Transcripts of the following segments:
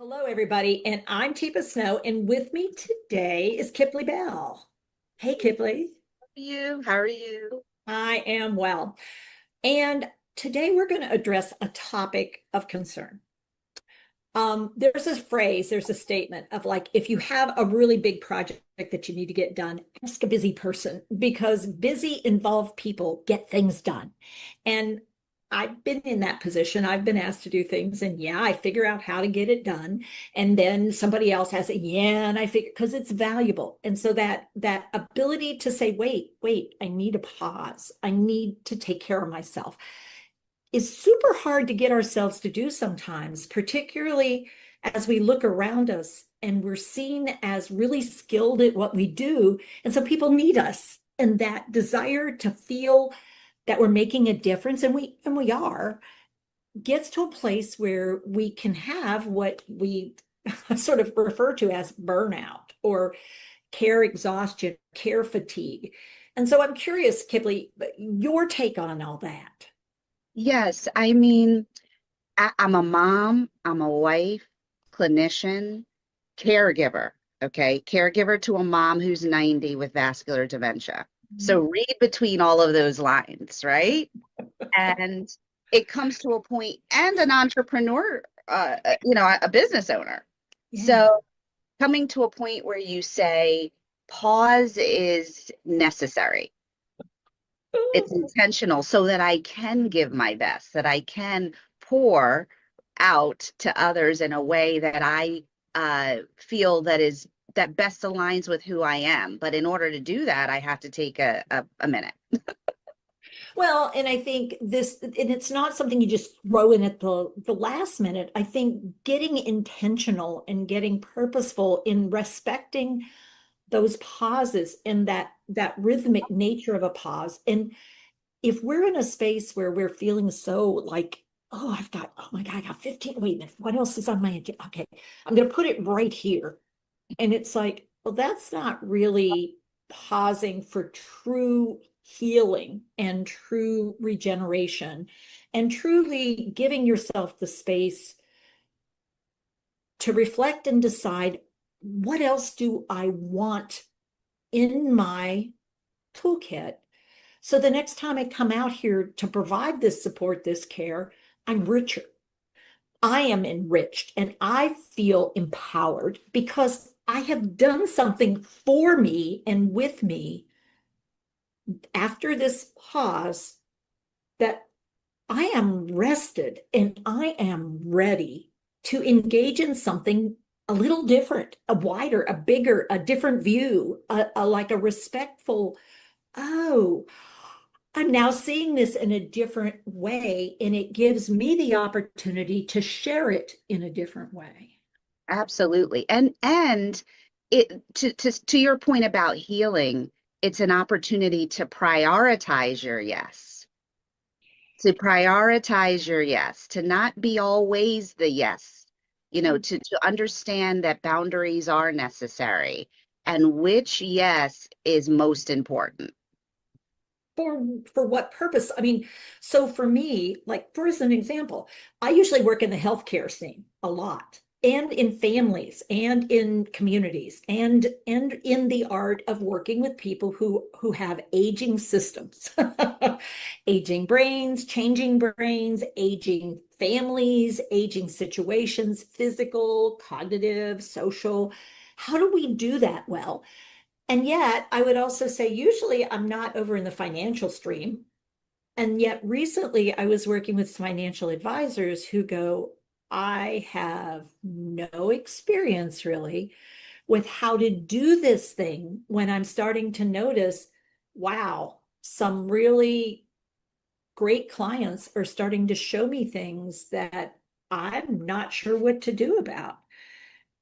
Hello, everybody, and I'm Teepa Snow, and with me today is Kiplee Bell. Hey, Kiplee. How are you? I am well. And today we're going to address a topic of concern. There's this phrase, there's a statement of like, if you have a really big project that you need to get done, ask a busy person because busy involved people get things done. And I've been in that position. I've been asked to do things, and yeah, I figure out how to get it done. And then somebody else has it, yeah, and I figure because it's valuable. And so that ability to say, wait, I need a pause. I need to take care of myself is super hard to get ourselves to do sometimes, particularly as we look around us and we're seen as really skilled at what we do. And so people need us. And that desire to feel that we're making a difference, and we are, gets to a place where we can have what we sort of refer to as burnout or care exhaustion, care fatigue. And so I'm curious, Kiplee, your take on all that. Yes, I'm a mom, I'm a wife, clinician, caregiver, okay? Caregiver to a mom who's 90 with vascular dementia. So read between all of those lines, right? And it comes to a point, and an entrepreneur, a business owner. Yeah. So coming to a point where you say, pause is necessary. It's intentional so that I can give my best, that I can pour out to others in a way that I feel that best aligns with who I am. But in order to do that, I have to take a minute. Well, and I think this, and it's not something you just throw in at the last minute. I think getting intentional and getting purposeful in respecting those pauses and that rhythmic nature of a pause. And if we're in a space where we're feeling so like, oh my God, I got 15, wait a minute, what else is on my agenda? Okay, I'm going to put it right here. And it's like, well, that's not really pausing for true healing and true regeneration and truly giving yourself the space to reflect and decide, what else do I want in my toolkit? So the next time I come out here to provide this support, this care, I'm richer. I am enriched and I feel empowered because I have done something for me and with me after this pause that I am rested and I am ready to engage in something a little different, a wider, a bigger, a different view, like a respectful, oh, I'm now seeing this in a different way, and it gives me the opportunity to share it in a different way. Absolutely. And it to your point about healing, it's an opportunity to prioritize your yes. To prioritize your yes, to not be always the yes, to understand that boundaries are necessary and which yes is most important. For what purpose? I mean, so for me, like for as an example, I usually work in the healthcare scene a lot, and in families and in communities and in the art of working with people who have aging systems, aging brains, aging families, aging situations, physical, cognitive, social. How do we do that well? And yet, I would also say, usually I'm not over in the financial stream. And yet, recently I was working with financial advisors who go, I have no experience really with how to do this thing when I'm starting to notice, wow, some really great clients are starting to show me things that I'm not sure what to do about.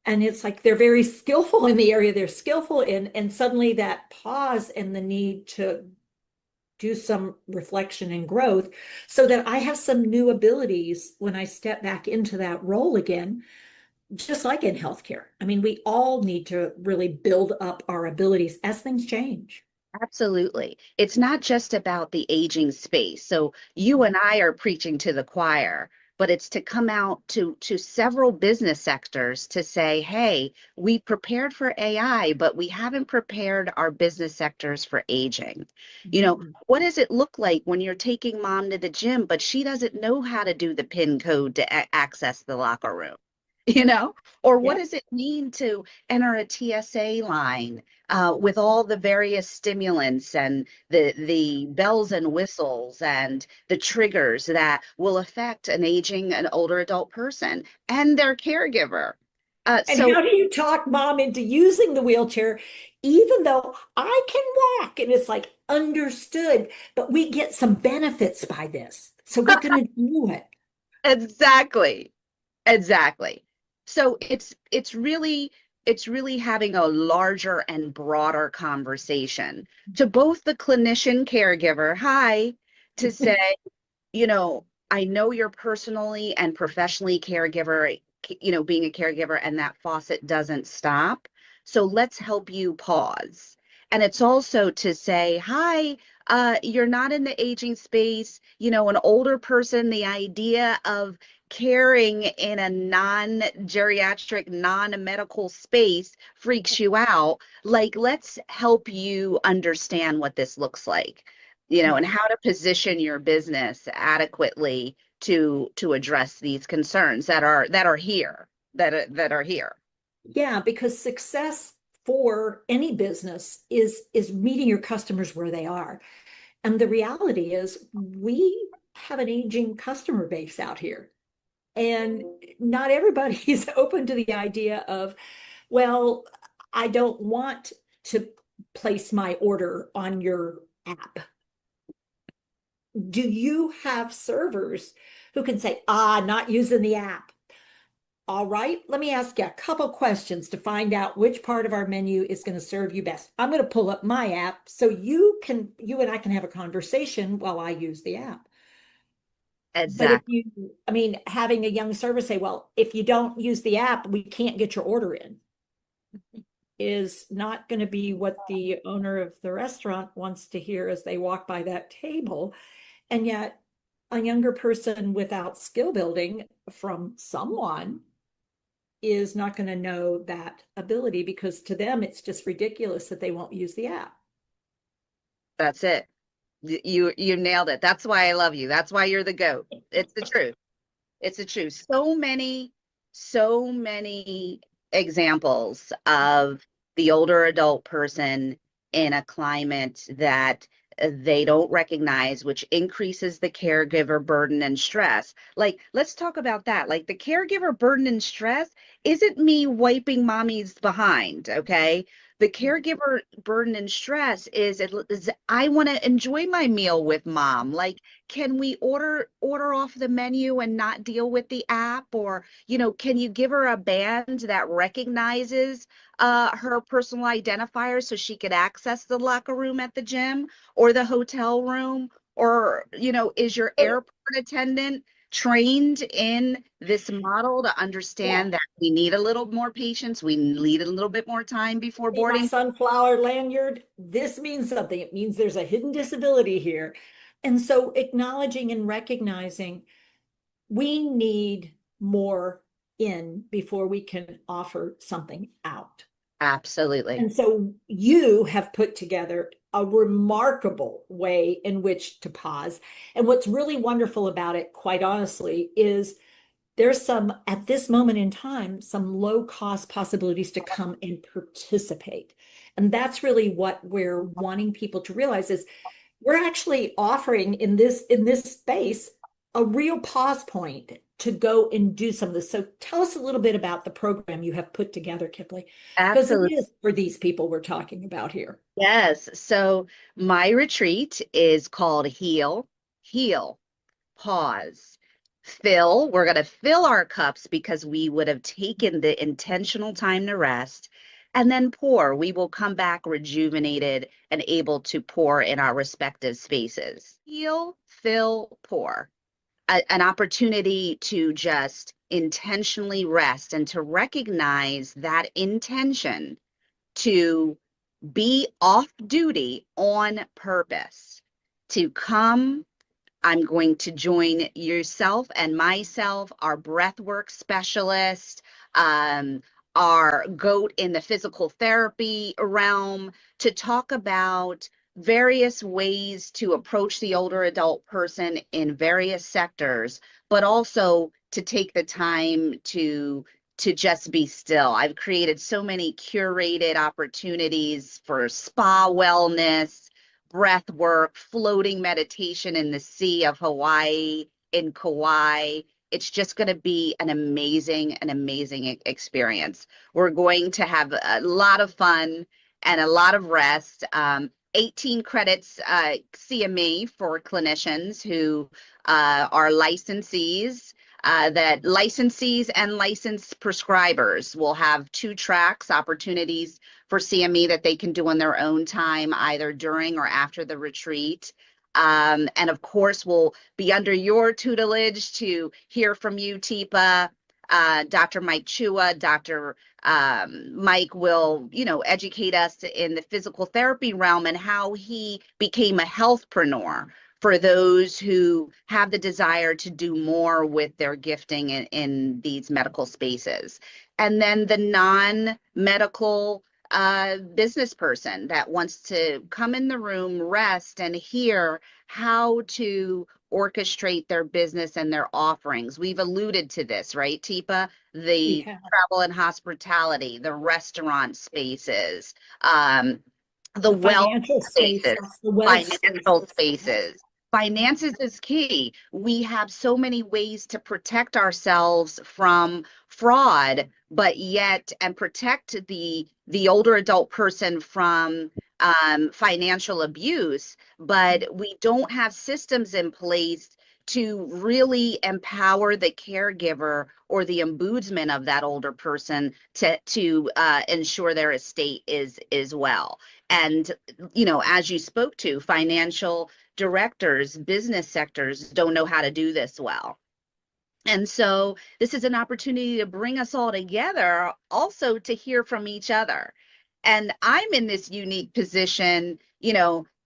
And it's like they're very skillful in the area they're skillful in, and suddenly that pause and the need to do some reflection and growth so that I have some new abilities when I step back into that role again, just like in healthcare. I mean, we all need to really build up our abilities as things change. Absolutely. It's not just about the aging space. So you and I are preaching to the choir, but it's to come out to several business sectors to say, hey, we prepared for AI, but we haven't prepared our business sectors for aging. You know, Mhm. what does it look like when you're taking mom to the gym, but she doesn't know how to do the PIN code to access the locker room? You know, or what Yeah. does it mean to enter a TSA line with all the various stimulants and the bells and whistles and the triggers that will affect an older adult person and their caregiver. And So how do you talk mom into using the wheelchair, even though I can walk? And it's like understood, but we get some benefits by this. So we're going to do it. exactly, exactly. So it's really having a larger and broader conversation to both the clinician caregiver, hi, to say, you know, I know you're personally and professionally caregiver, being a caregiver, and that faucet doesn't stop. So let's help you pause. And it's also to say, hi, you're not in the aging space, an older person, the idea of caring in a non-geriatric, non-medical space freaks you out. Like, let's help you understand what this looks like, and Yeah. how to position your business adequately to address these concerns that are here. Yeah, because success for any business is meeting your customers where they are. And the reality is we have an aging customer base out here. And not everybody is open to the idea of, well, I don't want to place my order on your app. Do you have servers who can say, not using the app? All right, let me ask you a couple questions to find out which part of our menu is going to serve you best. I'm going to pull up my app so you and I can have a conversation while I use the app. But if Exactly. I mean, having a young server say, well, if you don't use the app, we can't get your order in, is not going to be what the owner of the restaurant wants to hear as they walk by that table. And yet, a younger person without skill building from someone is not going to know that ability because to them, it's just ridiculous that they won't use the app. That's it. You nailed it. That's why I love you. That's why you're the GOAT. It's the truth. It's the truth. So many examples of the older adult person in a climate that they don't recognize, which increases the caregiver burden and stress. Like, let's talk about that. Like, the caregiver burden and stress isn't me wiping mommy's behind, okay? The caregiver burden and stress is I want to enjoy my meal with mom. Like, can we order off the menu and not deal with the app? Or, can you give her a band that recognizes her personal identifier so she could access the locker room at the gym or the hotel room? Or, is your So, airport attendant trained in this model to yeah, understand that we need a little more patience, we need a little bit more time before see my boarding? sunflower lanyard. This means something. It means there's a hidden disability here. And so acknowledging and recognizing we need more in before we can offer something out. Absolutely. And so you have put together a remarkable way in which to pause. And what's really wonderful about it, quite honestly, is there's some, at this moment in time, some low cost possibilities to come and participate. And that's really what we're wanting people to realize is we're actually offering in this space a real pause point to go and do some of this. So tell us a little bit about the program you have put together, Kiplee, because it Absolutely. is for these people we're talking about here. Yes. So my retreat is called Heal, Pause, Fill. We're going to fill our cups because we would have taken the intentional time to rest. And then pour. We will come back rejuvenated and able to pour in our respective spaces. Heal, fill, pour. An opportunity to just intentionally rest and to recognize that intention to be off duty on purpose, to come, I'm going to join yourself and myself, our breathwork specialist, um, our GOAT in the physical therapy realm, to talk about various ways to approach the older adult person in various sectors, but also to take the time to just be still. I've created so many curated opportunities for spa wellness, breath work, floating meditation in the sea of Hawaii, in Kauai. It's just going to be an amazing experience. We're going to have a lot of fun and a lot of rest. 18 credits CME for clinicians who are licensees. That licensees and licensed prescribers will have 2 tracks, opportunities for CME that they can do on their own time, either during or after the retreat. And of course, we'll be under your tutelage to hear from you, Teepa. Dr. Mike Chua, Dr. Mike will, educate us in the physical therapy realm and how he became a healthpreneur for those who have the desire to do more with their gifting in these medical spaces. And then the non-medical business person that wants to come in the room, rest, and hear how to orchestrate their business and their offerings. We've alluded to this, right, Teepa? The travel and hospitality, the restaurant spaces, the wealth spaces, financial spaces. Finances is key. We have so many ways to protect ourselves from fraud, but yet, and protect the older adult person from financial abuse, but we don't have systems in place to really empower the caregiver or the ombudsman of that older person to ensure their estate is well. And, as you spoke to, financial directors, business sectors don't know how to do this well. And so this is an opportunity to bring us all together, also to hear from each other. And I'm in this unique position,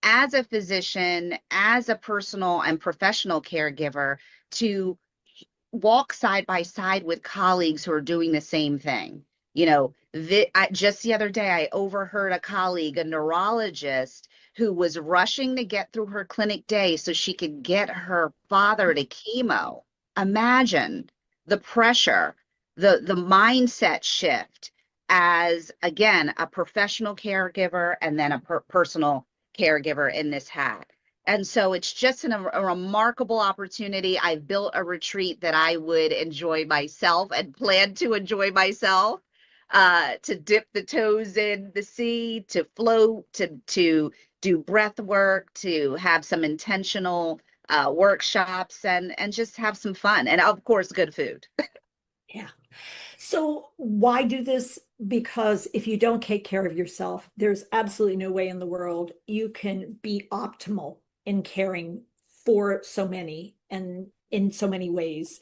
as a physician, as a personal and professional caregiver, to walk side by side with colleagues who are doing the same thing. Just the other day, I overheard a colleague, a neurologist, who was rushing to get through her clinic day so she could get her father to chemo. Imagine the pressure, the mindset shift as, again, a professional caregiver and then a personal caregiver in this hat. And so it's just a remarkable opportunity. I've built a retreat that I would enjoy myself and plan to enjoy myself, to dip the toes in the sea, to float, to do breath work, to have some intentional workshops and just have some fun. And of course, good food. Yeah. So why do this? Because if you don't take care of yourself, there's absolutely no way in the world you can be optimal in caring for so many and in so many ways.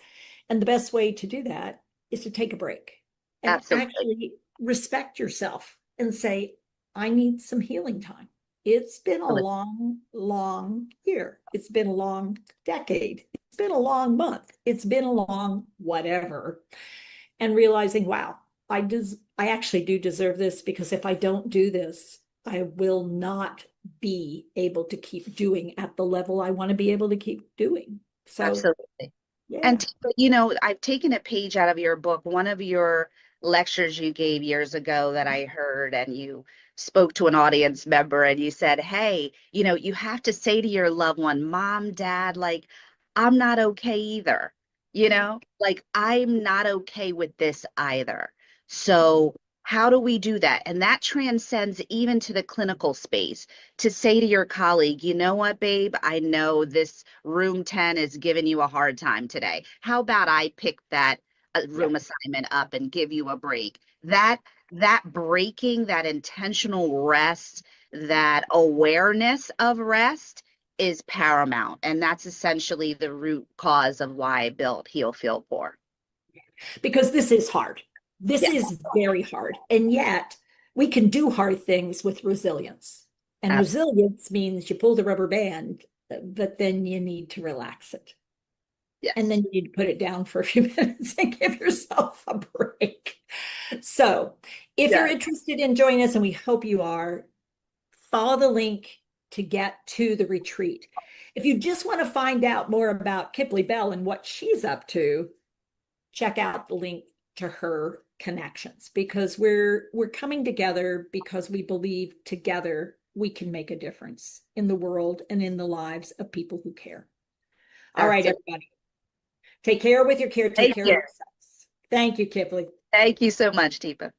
And the best way to do that is to take a break and actually respect yourself and say, I need some healing time. It's been a long year. It's been a long decade. It's been a long month. It's been a long whatever. And realizing, wow, I actually do deserve this, because if I don't do this, I will not be able to keep doing at the level I want to be able to keep doing. So, absolutely. Yeah. And, I've taken a page out of your book, one of your lectures you gave years ago that I heard, and you spoke to an audience member and you said, hey, you have to say to your loved one, mom, dad, like, I'm not okay either. Like, I'm not okay with this either. So how do we do that? And that transcends even to the clinical space, to say to your colleague, you know what, babe, I know this room 10 is giving you a hard time today. How about I pick that room assignment up and give you a break? That breaking, that intentional rest, that awareness of rest is paramount. And that's essentially the root cause of why I built Heal, Feel, Pour. Because this is hard. This is very hard. And yet we can do hard things with resilience. And resilience means you pull the rubber band but then you need to relax it. Yes. And then you need to put it down for a few minutes and give yourself a break. So if you're Yes. interested in joining us, and we hope you are, follow the link to get to the retreat. If you just want to find out more about Kiplee Bell and what she's up to, check out the link to her connections, because we're coming together because we believe together we can make a difference in the world and in the lives of people who care. All right, Absolutely. everybody. Take care with your care. Take Thank care of you. yourselves. Thank you, Kiplee. Thank you so much, Teepa.